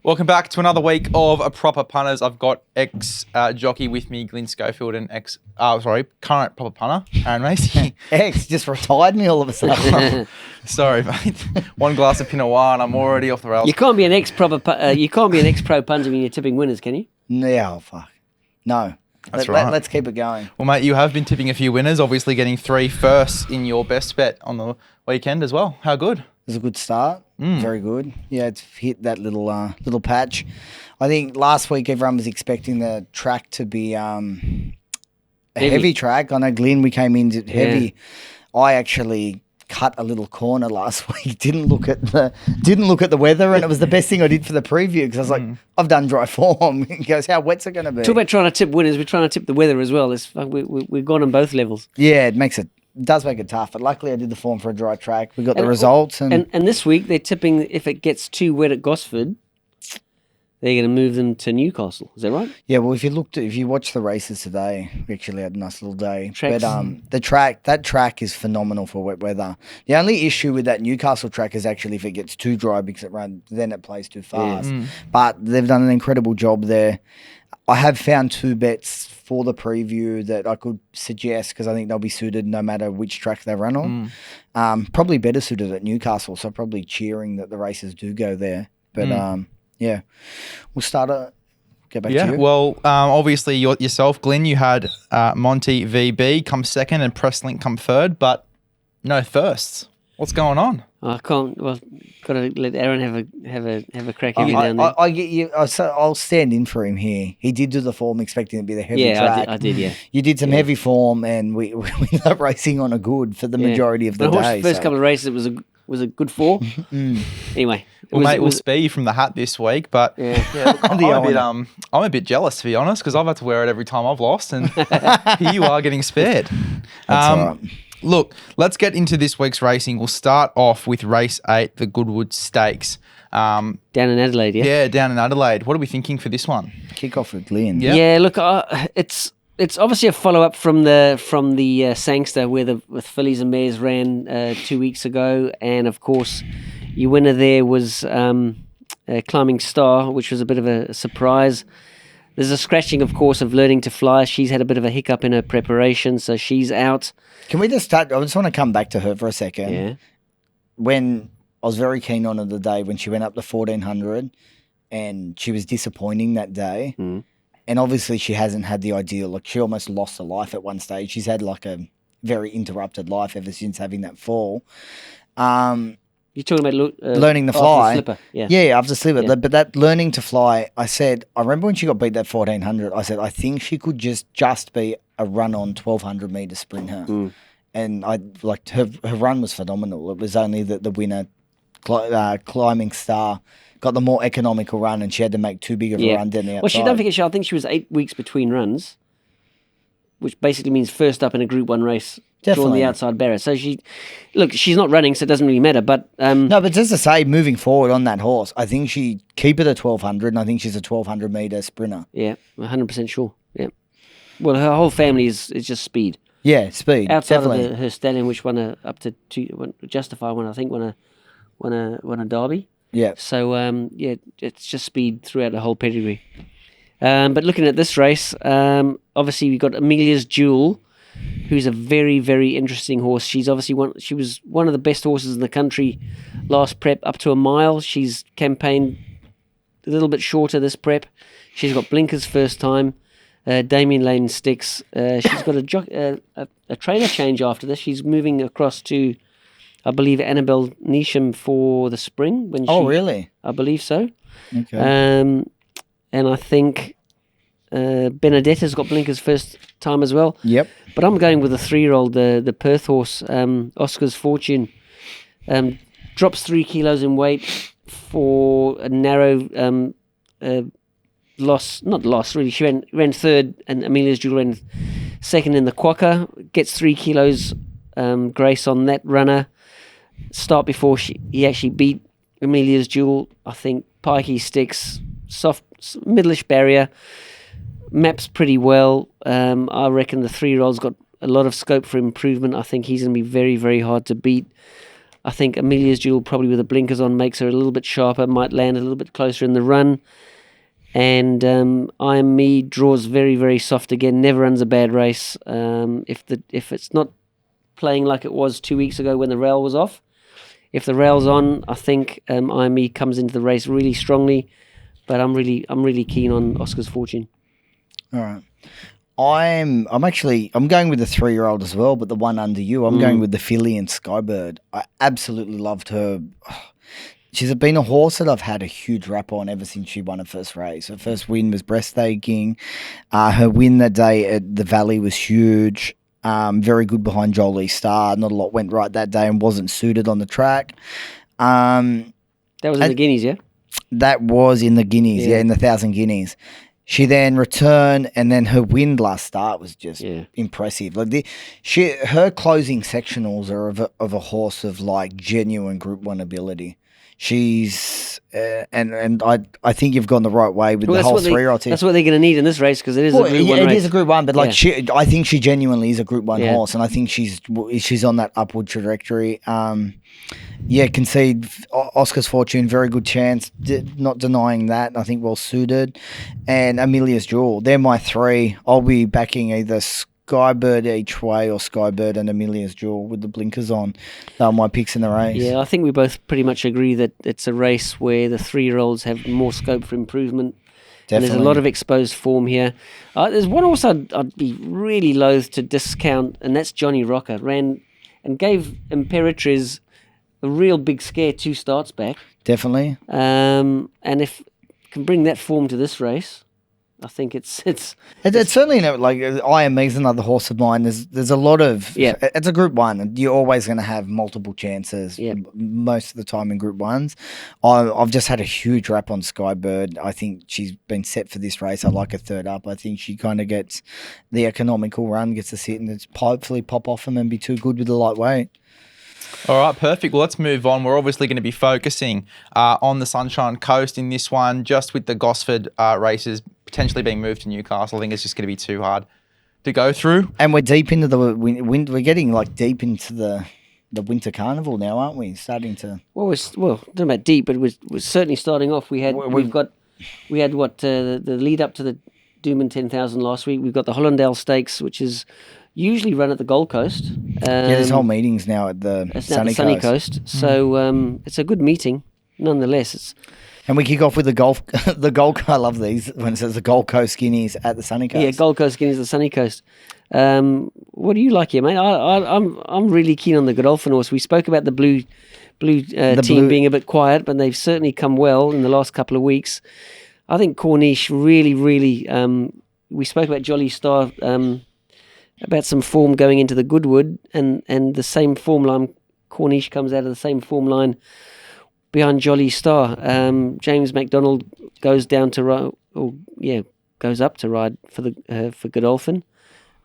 Welcome back to another week of a Proper Punters. I've got ex-jockey with me, Glyn Schofield, and current Proper Punter, Aaron Mace. Ex just retired me all of a sudden. Sorry, mate. One glass of Pinot Noir and I'm already off the rails. You can't be an ex-pro punter when you're tipping winners, can you? Yeah, fuck. No. That's right. Let's keep it going. Well, mate, you have been tipping a few winners, obviously getting 3 firsts in your best bet on the weekend as well. How good? It was a good start. Very good. Yeah, it's hit that little patch. I think last week everyone was expecting the track to be a heavy track. I know Glyn, we came in heavy. Yeah. I actually cut a little corner last week. Didn't look at the weather, and it was the best thing I did for the preview because I was like, I've done dry form. He goes, how wet's it going to be? Talk about trying to tip winners. We're trying to tip the weather as well. We've gone on both levels. Yeah, it does make it tough, but luckily I did the form for a dry track. We got the results. And this week they're tipping if it gets too wet at Gosford, they're going to move them to Newcastle. Is that right? Yeah, well, if you watch the races today, we actually had a nice little day. Tracks. But that track is phenomenal for wet weather. The only issue with that Newcastle track is actually if it gets too dry because then it plays too fast. But they've done an incredible job there. I have found 2 bets for the preview that I could suggest because I think they'll be suited no matter which track they run on. Probably better suited at Newcastle, so probably cheering that the races do go there. But yeah, we'll get back to you. Well, obviously yourself, Glyn, you had Monty VB come second and Presslink come third, but no firsts. What's going on? I can't. Well, got to let Aaron have a crack every now and then. I get you. I'll stand in for him here. He did do the form expecting it to be the heavy track. I did. Yeah, you did some heavy form, and we ended up racing on a good for the majority of the day. First couple of races, it was a good 4. Anyway, we'll spare you from the hat this week, but I'm a bit jealous, to be honest, because I've had to wear it every time I've lost, and here you are getting spared. That's all right. Look, let's get into this week's racing. We'll start off with race 8, the Goodwood Stakes. Down in Adelaide, yeah? Yeah, down in Adelaide. What are we thinking for this one? Kick off with Glyn. Yeah, look, it's obviously a follow-up from the Sangster where with fillies and mares ran 2 weeks ago. And, of course, your winner there was Climbing Star, which was a bit of a surprise. There's a scratching, of course, of Learning to Fly. She's had a bit of a hiccup in her preparation, so she's out. Can we just start? I just want to come back to her for a second. Yeah. When I was very keen on her the day when she went up to 1,400 and she was disappointing that day. And obviously she hasn't had the ideal. Like she almost lost her life at one stage. She's had like a very interrupted life ever since having that fall. You're talking about learning to fly. After slipper. Yeah, after slipper. Yeah. But that learning to fly, I remember when she got beat that 1,400, I said, I think she could just be a run on 1,200 metre sprinter. And her run was phenomenal. It was only that the winner, Climbing Star, got the more economical run and she had to make too big of a run down the outside. Well, don't forget, I think she was 8 weeks between runs, which basically means first up in a Group 1 race. Definitely. On the outside barrier. So she's not running, so it doesn't really matter. But no, but just to say, moving forward on that horse, I think she keep it at 1,200, and I think she's a 1,200 metre sprinter. Yeah, 100% sure. Yeah. Well, her whole family is just speed. Yeah, speed. Outside definitely. of her stallion, which won up to 2, Justify one, I think, won a derby. Yeah. So it's just speed throughout the whole pedigree. But looking at this race, obviously we've got Amelia's Jewel, who's a very, very interesting horse. She's obviously she was one of the best horses in the country last prep, up to a mile. She's campaigned a little bit shorter this prep. She's got blinkers first time. Damien Lane sticks. She's got a trainer change after this. She's moving across to, I believe, Annabelle Neesham for the spring. Really? I believe so. Okay. And I think Benedetta's got blinkers first time as well. Yep. But I'm going with the 3-year-old, the Perth horse, Oscar's Fortune. Drops 3 kilos in weight for a narrow loss. Not loss, really. She ran third, and Amelia's Jewel ran second in the Quokka. Gets 3 kilos grace on that runner. Start before he actually beat Amelia's Jewel. I think pikey sticks, soft, middleish barrier. Maps pretty well. I reckon the 3-year-old's got a lot of scope for improvement. I think he's going to be very, very hard to beat. I think Amelia's Jewel, probably with the blinkers on, makes her a little bit sharper, might land a little bit closer in the run. And I Am Me draws very, very soft again, never runs a bad race. If it's not playing like it was 2 weeks ago when the rail was off, if the rail's on, I think I Am Me comes into the race really strongly. But I'm really keen on Oscar's Fortune. All right. I'm going with the 3-year-old as well, but the one under you. I'm going with the filly and Skybird. I absolutely loved her. She's been a horse that I've had a huge rap on ever since she won her first race. Her first win was breathtaking. Her win that day at the Valley was huge. Very good behind Jolie Star. Not a lot went right that day and wasn't suited on the track. That was in the Guineas, yeah? That was in the Guineas, in the 1,000 Guineas. She then returned, and then her win last start was just impressive. Like her closing sectionals are of a horse of like genuine Group 1 ability. She's and I think you've gone the right way with the whole 3-year-old team. That's what they're going to need in this race because it is a Group 1 race. It is a Group 1, but I think she genuinely is a Group 1 horse, and I think she's on that upward trajectory. Concede Oscar's Fortune, very good chance. Not denying that. I think well suited, and Amelia's Jewel. They're my 3. I'll be backing either Skybird each way or Skybird and Amelia's Jewel with the blinkers on. They're my picks in the race. Yeah, I think we both pretty much agree that it's a race where the 3-year-olds have more scope for improvement. Definitely. And there's a lot of exposed form here. There's one horse I'd be really loath to discount, and that's Johnny Rocker. Ran and gave Imperatriz a real big scare 2 starts back. Definitely. And if can bring that form to this race, I think it's certainly like I Am Me's another horse of mine. There's a lot of It's a Group 1, and you're always going to have multiple chances. Most of the time in Group 1s. I've just had a huge rap on Skybird. I think she's been set for this race. I like a third up. I think she kind of gets the economical run, gets to sit and hopefully pop off them and be too good with the lightweight. All right, perfect. Well, let's move on. We're obviously going to be focusing on the Sunshine Coast in this one, just with the Gosford races potentially being moved to Newcastle. I think it's just going to be too hard to go through. And we're deep into we're getting like deep into the winter carnival now, aren't we? Starting to. Well, don't about deep, but we're certainly starting off. We had the lead up to the Doomben 10,000 last week. We've got the Hollandale Stakes, which is usually run at the Gold Coast. There's whole meetings now at the Sunny Coast. So it's a good meeting, nonetheless. And we kick off with the Gold. I love these when it says the Gold Coast Guineas at the Sunny Coast. Yeah, Gold Coast Guineas at the Sunny Coast. What do you like here, mate? I'm really keen on the Godolphin horse. We spoke about the blue team being a bit quiet, but they've certainly come well in the last couple of weeks. I think Corniche really. We spoke about Jolly Star. About some form going into the Goodwood, and the same form line. Corniche comes out of the same form line behind Jolly Star. James McDonald goes up to ride for Godolphin.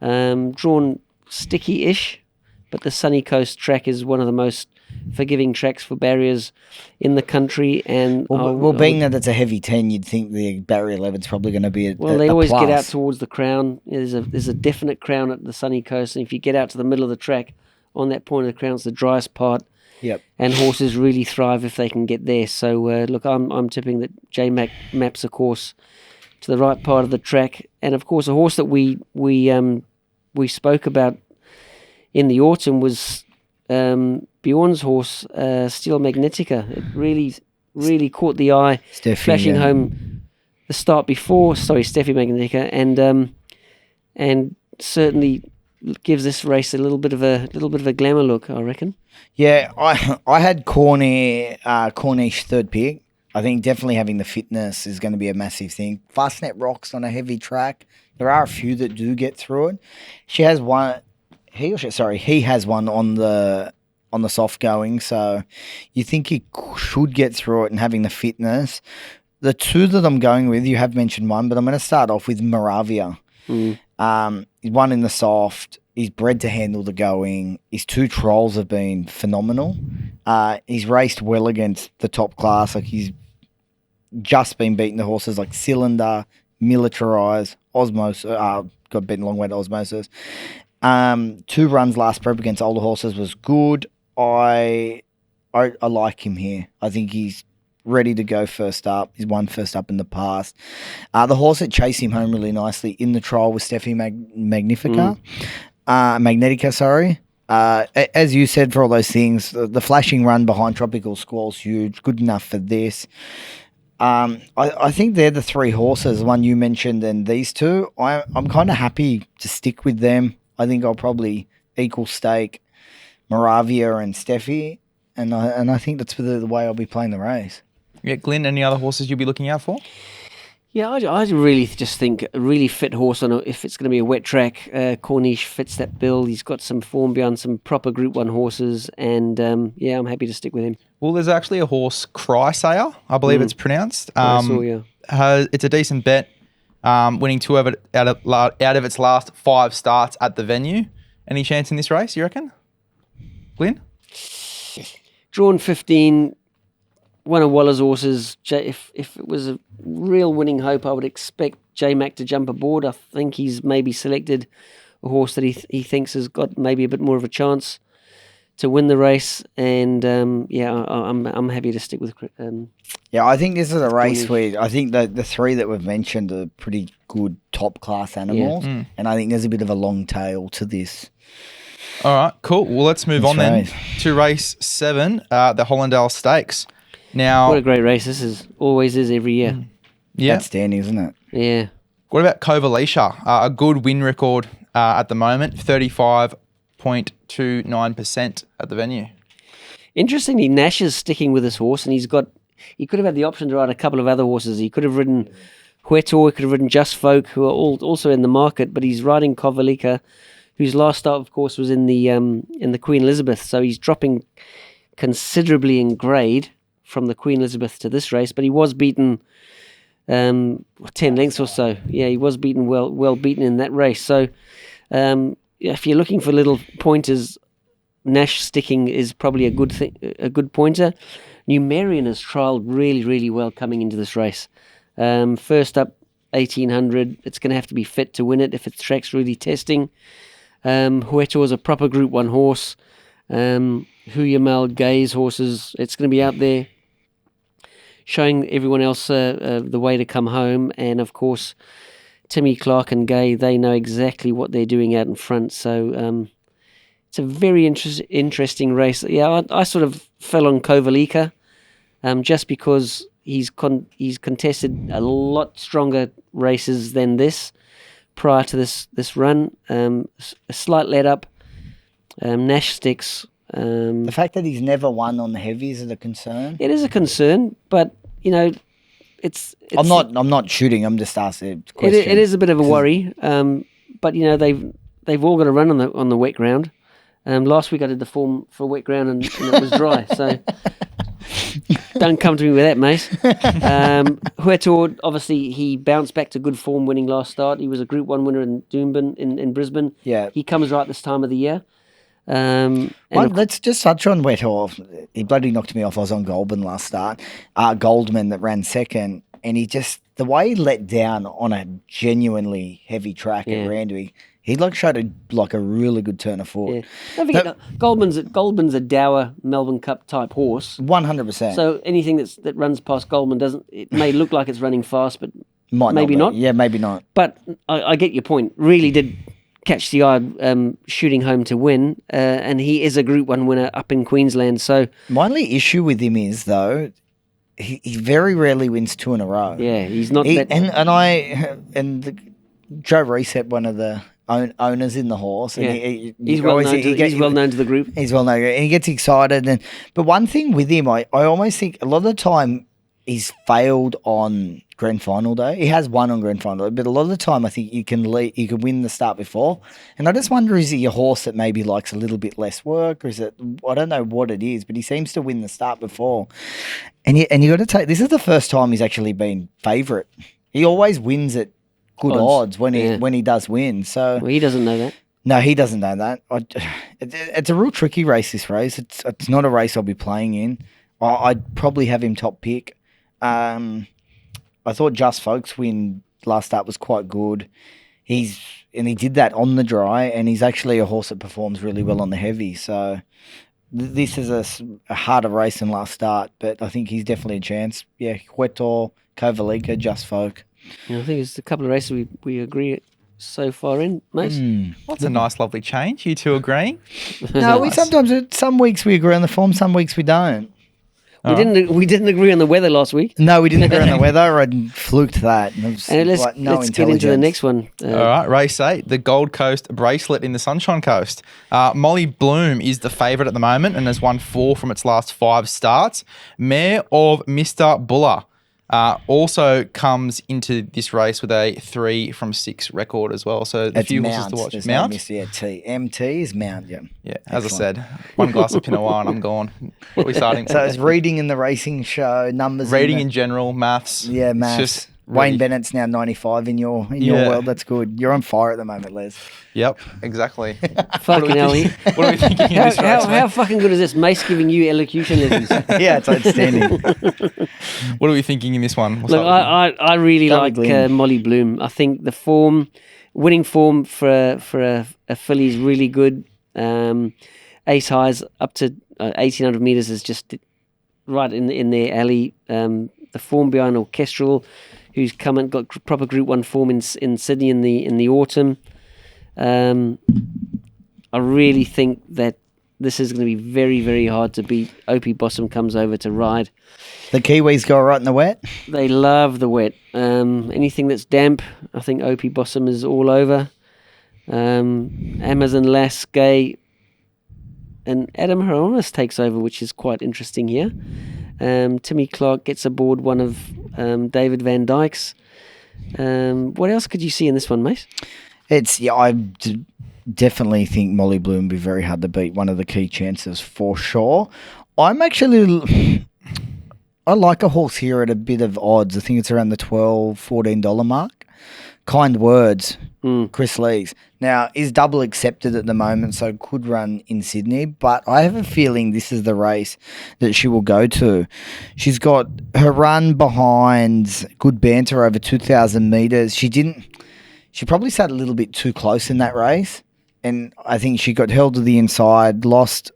Drawn sticky-ish, but the Sunny Coast track is one of the most forgiving tracks for barriers in the country. And being that it's a heavy 10, you'd think the barrier 11's probably going to be they always get out towards the crown. There's a definite crown at the Sunny Coast, and if you get out to the middle of the track, on that point of the crown, it's the driest part. Yep. And horses really thrive if they can get there. So I'm tipping that J Mac maps a course to the right part of the track, and of course a horse that we spoke about in the autumn was Bjorn's horse, Steel Magnetica. It really caught the eye, flashing home the start before. Steffi Magnetica, and certainly gives this race a little bit of a glamour look, I reckon. Yeah, I had Corniche third pick. I think definitely having the fitness is going to be a massive thing. Fastnet rocks on a heavy track. There are a few that do get through it. He has one on the soft going, so you think he should get through it, and having the fitness. The 2 that I'm going with, you have mentioned one, but I'm going to start off with Moravia. He's one in the soft. He's bred to handle the going. His 2 trolls have been phenomenal. He's raced well against the top class. Like, he's just been beating the horses like Cylinder, Militarize, Osmosis. Got beaten a long way to Osmosis. 2 runs last prep against older horses was good. I I like him here. I think he's ready to go first up. He's won first up in the past. The horse that chased him home really nicely in the trial was Steffi Magnetica, sorry. As you said, for all those things, the flashing run behind Tropical Squall's huge, good enough for this. I think they're the three horses, the one you mentioned and these two. I'm kind of happy to stick with them. I think I'll probably equal stake Moravia and Steffi, and I think that's the way I'll be playing the race. Yeah, Glyn, any other horses you'll be looking out for? Yeah, I really just think a really fit horse if it's going to be a wet track. Corniche fits that bill. He's got some form behind some proper Group 1 horses, and yeah, I'm happy to stick with him. Well, there's actually a horse, Crysayer, I believe it's pronounced. I saw, yeah. It's a decent bet, winning 2 out of its last 5 starts at the venue. Any chance in this race, you reckon? Glyn? Drawn 15, one of Waller's horses. If it was a real winning hope, I would expect J-Mac to jump aboard. I think he's maybe selected a horse that he thinks has got maybe a bit more of a chance to win the race, and yeah, I'm happy to stick with. Yeah, I think this is a race where I think the three that we've mentioned are pretty good top class animals, and I think there's a bit of a long tail to this. All right, cool. Well, let's move on then to race 7, the Hollandale Stakes. Now, what a great race this always is every year. Yeah, outstanding, isn't it? Yeah. What about Kovalisha? A good win record at the moment, 35.29% at the venue. Interestingly, Nash is sticking with this horse, and he could have had the option to ride a couple of other horses. He could have ridden Huetor, he could have ridden Just Folk, who are also in the market, but he's riding Kovalisha, whose last start, of course, was in the Queen Elizabeth. So he's dropping considerably in grade from the Queen Elizabeth to this race, but he was beaten 10 lengths or so. Yeah, he was beaten well beaten in that race. So if you're looking for little pointers, Nash sticking is probably a good pointer. Numerian has trialled really, really well coming into this race. First up, 1800. It's going to have to be fit to win it if its track's really testing. Huetor is a proper Group 1 horse. Huyamal, Gay's horses. It's going to be out there showing everyone else the way to come home. And, of course, Timmy Clark and Gay, they know exactly what they're doing out in front. So it's a very interesting race. Yeah, I sort of fell on Kovalisha just because he's contested a lot stronger races than this prior to this run. A slight let up. Nash sticks. The fact that he's never won on the heavies is a concern. It is a concern, but it's. I'm not shooting. I'm just asking a question. It is a bit of a worry, but they've all got to run on the wet ground. Last week I did the form for wet ground and it was dry, so don't come to me with that, Mace. Huetor, obviously, he bounced back to good form winning last start. He was a Group 1 winner in Doomben in Brisbane. Yeah. He comes right this time of the year. Let's just touch on Huetor. He bloody knocked me off. I was on Goldman last start. Goldman that ran second, and the way he let down on a genuinely heavy track at Randwick, he showed a really good turn of foot. Yeah. Don't forget, Goldman's a dour Melbourne Cup type horse. 100%. So anything that runs past Goldman it may look like it's running fast, but maybe not. Yeah, maybe not. But I get your point. Really did catch the eye shooting home to win, and he is a Group 1 winner up in Queensland. So my only issue with him is, though, he very rarely wins 2 in a row. Yeah, he's not that... Joe Reese had one of the owners in the horse. And he's well known to the group. He's well known, and he gets excited. But one thing with him, I almost think a lot of the time he's failed on Grand Final day. He has won on Grand Final day, but a lot of the time I think you can win the start before. And I just wonder, is he a horse that maybe likes a little bit less work, or is it? I don't know what it is, but he seems to win the start before. And you got to take, this is the first time he's actually been favourite. He always wins at good odds when he does win. So he doesn't know that. No, he doesn't know that. It's a real tricky race, this race. It's not a race I'll be playing in. I'd probably have him top pick. I thought Just Folks win last start was quite good. He did that on the dry, and he's actually a horse that performs really well on the heavy. So this is a harder race than last start, but I think he's definitely a chance. Yeah, Huetor, Kovalika, Just Folk. I think it's a couple of races we agree so far in, Mace. That's a nice, lovely change. You two agreeing? No, we Nice. some weeks we agree on the form, some weeks we don't. We didn't agree on the weather last week. No, we didn't agree on the weather. I fluked that. And Let's get into the next one. All right, race 8, the Gold Coast Bracelet in the Sunshine Coast. Molly Bloom is the favourite at the moment and has won 4 from its last 5 starts. Mare of Mr. Buller also comes into this race with a 3 from 6 record as well. So a few horses to watch. There's Mount? No miss, yeah, T. MT is Mount, yeah. Yeah, as I said, one glass of Pinot Noir and I'm gone. What are we starting? So it's reading in the racing show, numbers. Reading in general, maths. Yeah, maths. It's just Wayne really- Bennett's now 95 in your Yeah. world. That's good. You're on fire at the moment, Les. Yep, exactly. Fucking hell. What are we thinking in this race, How fucking good is this? Mace giving you elocution lessons. Yeah, it's outstanding. What are we thinking in this one? What's Look, up? I really Go like with Glyn. Molly Bloom. I think the winning form for a filly is really good. Ace highs up to 1,800 meters is just right in their alley. The form behind Orchestral, who's come and got proper Group 1 form in Sydney in the autumn. I really think that this is going to be very, very hard to beat. Opie Bossum comes over to ride. The Kiwis go right in the wet. They love the wet. Anything that's damp, I think Opie Bossum is all over. Amazon Lass, Gay, and Adam Horonis takes over, which is quite interesting here. Timmy Clark gets aboard one of David Van Dyke's. What else could you see in this one, Mace? Definitely think Molly Bloom will be very hard to beat. One of the key chances for sure. I like a horse here at a bit of odds. I think it's around the $12, $14 mark. Kind Words, Chris Lees. Now, is double accepted at the moment, so could run in Sydney, but I have a feeling this is the race that she will go to. She's got her run behind Good Banter over 2,000 metres. She probably sat a little bit too close in that race, and I think she got held to the inside, lost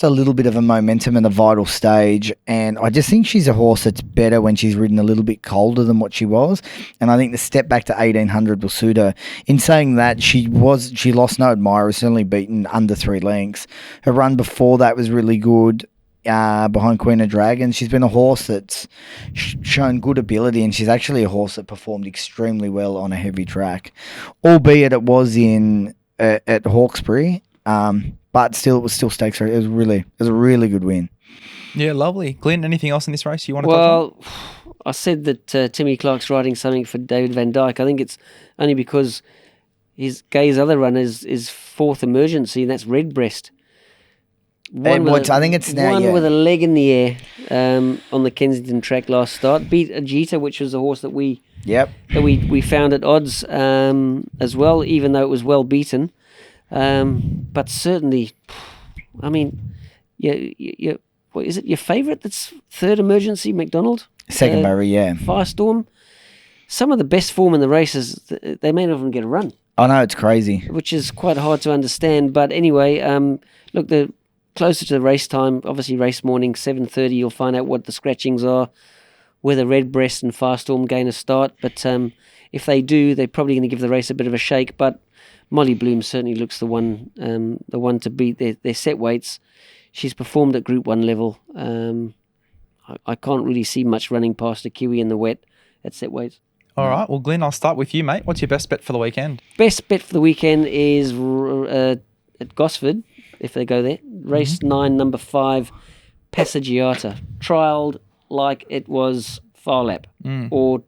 a little bit of a momentum in the vital stage, and I just think she's a horse that's better when she's ridden a little bit colder than what she was, and I think the step back to 1,800 will suit her. In saying that, she lost no admirer, certainly beaten under 3 lengths. Her run before that was really good. Behind Queen of Dragons, she's been a horse that's shown good ability, and she's actually a horse that performed extremely well on a heavy track, albeit it was at Hawkesbury. But still, it was still stakes. It was a really good win. Yeah, lovely. Glyn, anything else in this race you want to touch Well, I said that Timmy Clark's riding something for David Van Dyke. I think it's only because Gay's other run is fourth emergency, and that's Redbreast. I think it's now, one with a leg in the air on the Kensington track last start. Beat Ajita, which was a horse that we found at odds as well, even though it was well beaten. But certainly, I mean, what is it? Your favourite? That's third emergency, McDonald. Second Barry, yeah. Firestorm. Some of the best form in the races, they may not even get a run. I know, it's crazy. Which is quite hard to understand. But anyway, look, the closer to the race time, obviously race morning, 7:30, you'll find out what the scratchings are, whether Redbreast and Firestorm gain a start. But if they do, they're probably going to give the race a bit of a shake. But Molly Bloom certainly looks the one to beat. Their set weights. She's performed at Group 1 level. I can't really see much running past a Kiwi in the wet at set weights. All right. Well, Glyn, I'll start with you, mate. What's your best bet for the weekend? Best bet for the weekend is at Gosford, if they go there. Race 9, number 5, Passagiata. Trialled like it was Far Lap. Or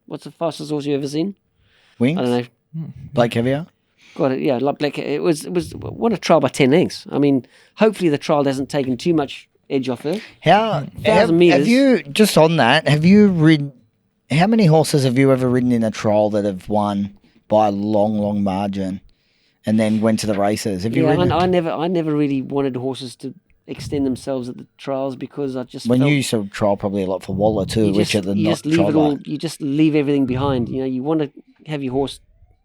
what's the fastest horse you've ever seen? Wings? I don't know. Blake Caviar? Got it, yeah. Like Black, it was won a trial by 10 lengths. I mean, hopefully the trial hasn't taken too much edge off her. Have meters. you, just on that, have you ridden, how many horses have you ever ridden in a trial that have won by a long, long margin and then went to the races? Have you ridden? I never really wanted horses to extend themselves at the trials because I just When felt you used to trial probably a lot for Waller too, which are the you not just leave trial it all. like. You just leave everything behind. You know, you want to have your horse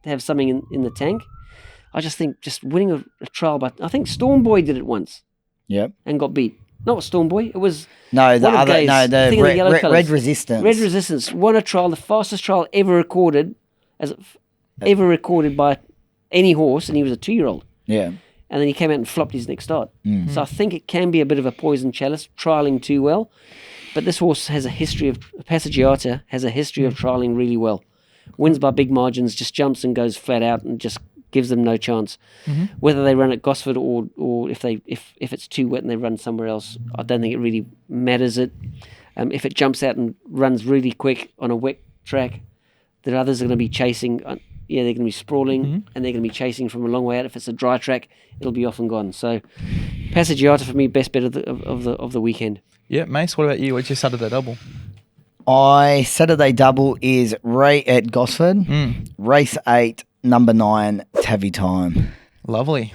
have something in the tank. I just think just winning a trial, but I think Storm Boy did it once Yep. and got beat. Not Storm Boy. It was No, the one of other, Gay's, no, the thing in the yellow red colours. resistance. Red Resistance won a trial, the fastest trial ever recorded, ever recorded by any horse, and he was a 2-year-old. Yeah. And then he came out and flopped his next start. So I think it can be a bit of a poison chalice, trialling too well. But this horse has a history of, Passagiata has a history of trialling really well. Wins by big margins, just jumps and goes flat out and just gives them no chance. Whether they run at Gosford or if it's too wet and they run somewhere else, I don't think it really matters. If it jumps out and runs really quick on a wet track, the others are going to be chasing. They're going to be sprawling and they're going to be chasing from a long way out. If it's a dry track, it'll be off and gone. So, Passagiata for me, best bet of the weekend. Yeah, Mace, what about you? What's your Saturday double? Saturday double is Ray at Gosford. Race 8, number 9, Tavi Time. Lovely.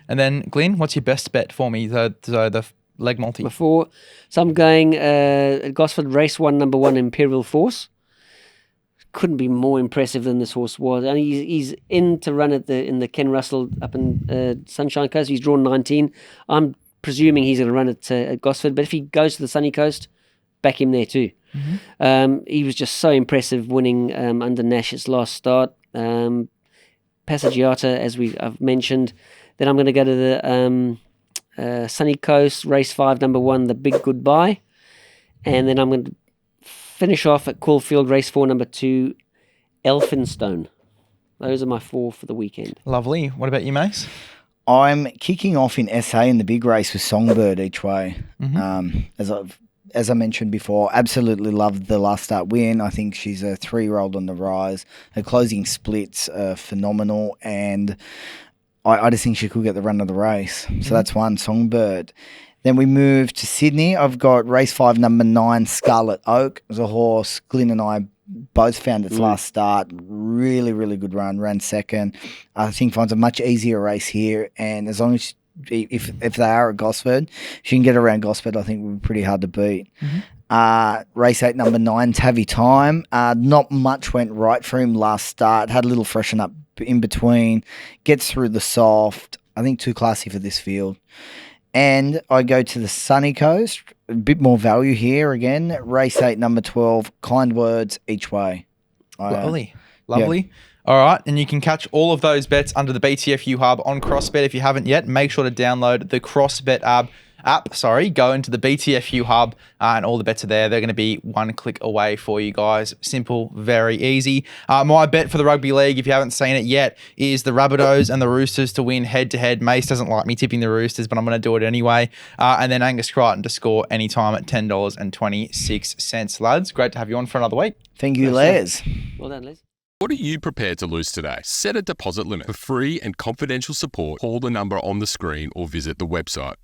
And then, Glyn, what's your best bet for me? The leg multi. So I'm going at Gosford, race 1, number 1, Imperial Force. Couldn't be more impressive than this horse was. And he's in to run in the Ken Russell up in Sunshine Coast. He's drawn 19. I'm presuming he's going to run it at Gosford, but if he goes to the sunny coast, back him there too. He was just so impressive winning under Nash's last start. Passagiata, as I've mentioned. Then I'm going to go to the sunny coast, race 5, number 1, the Big Goodbye. And then I'm going to finish off at Caulfield, race 4, number 2, Elphinstone. Those are my 4 for the weekend. Lovely. What about you, Mace? I'm kicking off in SA in the big race with Songbird each way. As I mentioned before, absolutely loved the last start win. I think she's a 3-year-old on the rise. Her closing splits are phenomenal, and I just think she could get the run of the race. So that's one, Songbird. Then we move to Sydney. I've got race 5, number 9, Scarlet Oak. It was a horse Glyn and I both found its last start. Really, really good run. Ran second. I think finds a much easier race here. And as long as if they are at Gosford, she can get around Gosford, I think it would be pretty hard to beat. Race 8, number 9, Tavi Time. Not much went right for him last start. Had a little freshen up in between. Gets through the soft. I think too classy for this field. And I go to the sunny coast. A bit more value here again. Race 8, number 12, Kind Words each way. Lovely. Yeah. All right, and you can catch all of those bets under the BTFU Hub on CrossBet. If you haven't yet, make sure to download the CrossBet app. Go into the BTFU Hub and all the bets are there. They're going to be one click away for you guys. Simple, very easy. My bet for the Rugby League, if you haven't seen it yet, is the Rabbitohs and the Roosters to win head-to-head. Mace doesn't like me tipping the Roosters, but I'm going to do it anyway. And then Angus Crichton to score anytime at $10.26. Lads, great to have you on for another week. Thank you, Les. Well done, Les. What are you prepared to lose today? Set a deposit limit. For free and confidential support, call the number on the screen or visit the website.